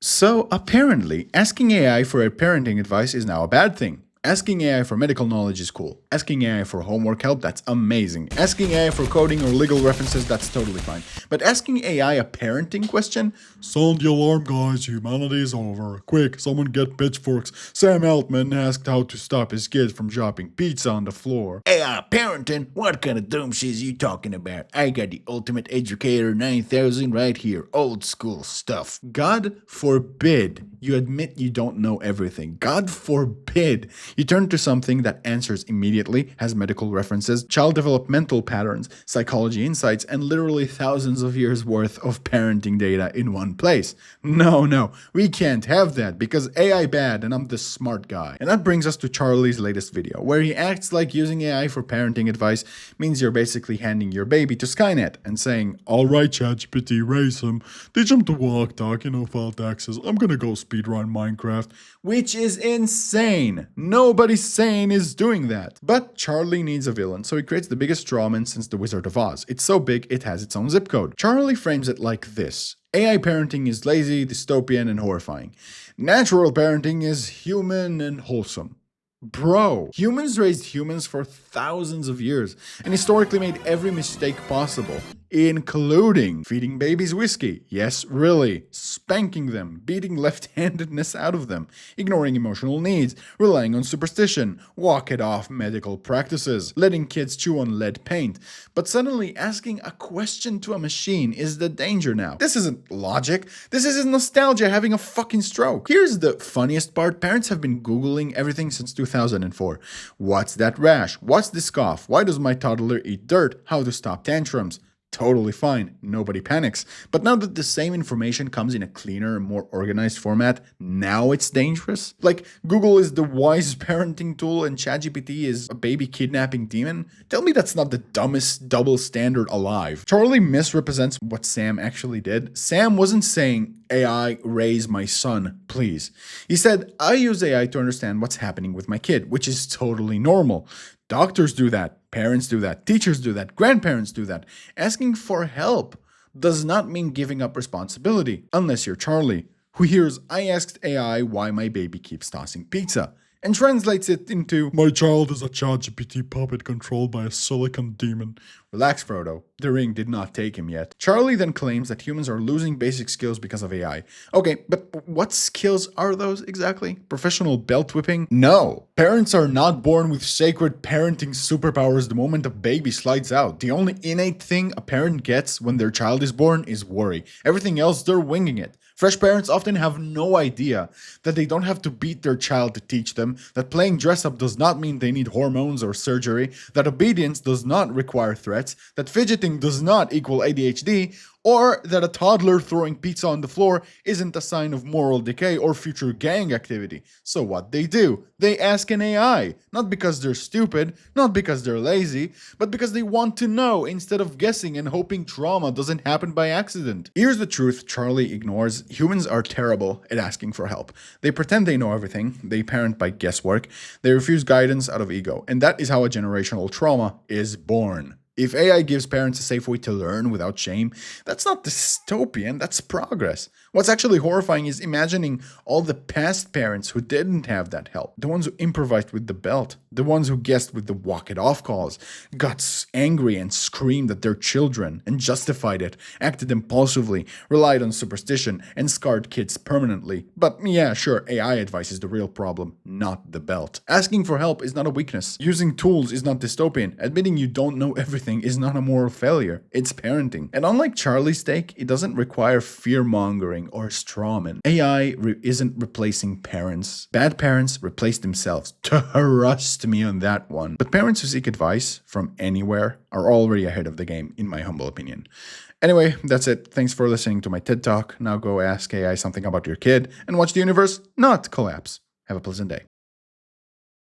So apparently, asking AI for parenting advice is now a bad thing. Asking AI for medical knowledge is cool. Asking AI for homework help, that's amazing. Asking AI for coding or legal references, that's totally fine. But asking AI a parenting question? Sound the alarm, guys. Humanity is over. Quick, someone get pitchforks. Sam Altman asked how to stop his kids from dropping pizza on the floor. AI parenting? What kind of dumb shit you talking about? I got the Ultimate Educator 9000 right here. Old school stuff. God forbid you admit you don't know everything. God forbid you turn to something that answers immediately, has medical references, child developmental patterns, psychology insights, and literally thousands of years worth of parenting data in one place. No, we can't have that because AI bad and I'm the smart guy. And that brings us to Charlie's latest video, where he acts like using AI for parenting advice means you're basically handing your baby to Skynet and saying, Alright, ChatGPT, raise him. Teach him to walk, talk, file taxes. I'm gonna go speedrun Minecraft. which is insane. Nobody sane is doing that. But Charlie needs a villain, so he creates the biggest strawman since The Wizard of Oz. It's so big, it has its own zip code. Charlie frames it like this. AI parenting is lazy, dystopian, and horrifying. Natural parenting is human and wholesome. Bro, humans raised humans for thousands of years and historically made every mistake possible, including feeding babies whiskey. Yes, really. Spanking them, beating left-handedness out of them, ignoring emotional needs, relying on superstition, walk-it-off medical practices, letting kids chew on lead paint. But suddenly asking a question to a machine is the danger now. This isn't logic. This is nostalgia having a fucking stroke. Here's the funniest part. Parents have been Googling everything since 2004. What's that rash? What's this cough? Why does my toddler eat dirt? How to stop tantrums? Totally fine, nobody panics. But now that the same information comes in a cleaner and more organized format, now it's dangerous? Like, Google is the wise parenting tool and ChatGPT is a baby kidnapping demon? Tell me that's not the dumbest double standard alive. Charlie misrepresents what Sam actually did. Sam wasn't saying, AI, raise my son, please. He said, I use AI to understand what's happening with my kid, which is totally normal. Doctors do that, parents do that, teachers do that, grandparents do that. Asking for help does not mean giving up responsibility, unless you're Charlie, who hears, I asked AI why my baby keeps tossing pizza, and translates it into, My child is a ChatGPT puppet controlled by a silicon demon. Relax, Frodo. The ring did not take him yet. Charlie then claims that humans are losing basic skills because of AI. Okay, but what skills are those exactly? Professional belt whipping? No. Parents are not born with sacred parenting superpowers the moment a baby slides out. The only innate thing a parent gets when their child is born is worry. Everything else, they're winging it. Fresh parents often have no idea that they don't have to beat their child to teach them, that playing dress up does not mean they need hormones or surgery, that obedience does not require threats, that fidgeting does not equal ADHD, or that a toddler throwing pizza on the floor isn't a sign of moral decay or future gang activity. So what they do? They ask an AI, not because they're stupid, not because they're lazy, but because they want to know instead of guessing and hoping trauma doesn't happen by accident. Here's the truth Charlie ignores. Humans are terrible at asking for help. They pretend they know everything, they parent by guesswork, they refuse guidance out of ego, and that is how a generational trauma is born. If AI gives parents a safe way to learn without shame, that's not dystopian, that's progress. What's actually horrifying is imagining all the past parents who didn't have that help. The ones who improvised with the belt, the ones who guessed with the walk-it-off calls, got angry and screamed at their children and justified it, acted impulsively, relied on superstition, and scarred kids permanently. But yeah, sure, AI advice is the real problem, not the belt. Asking for help is not a weakness. Using tools is not dystopian. Admitting you don't know everything is not a moral failure. It's parenting. And unlike Charlie's take, it doesn't require fear-mongering or strawman. AI isn't replacing parents. Bad parents replace themselves. Trust me on that one. But parents who seek advice from anywhere are already ahead of the game, in my humble opinion. Anyway, that's it. Thanks for listening to my TED Talk. Now go ask AI something about your kid and watch the universe not collapse. Have a pleasant day.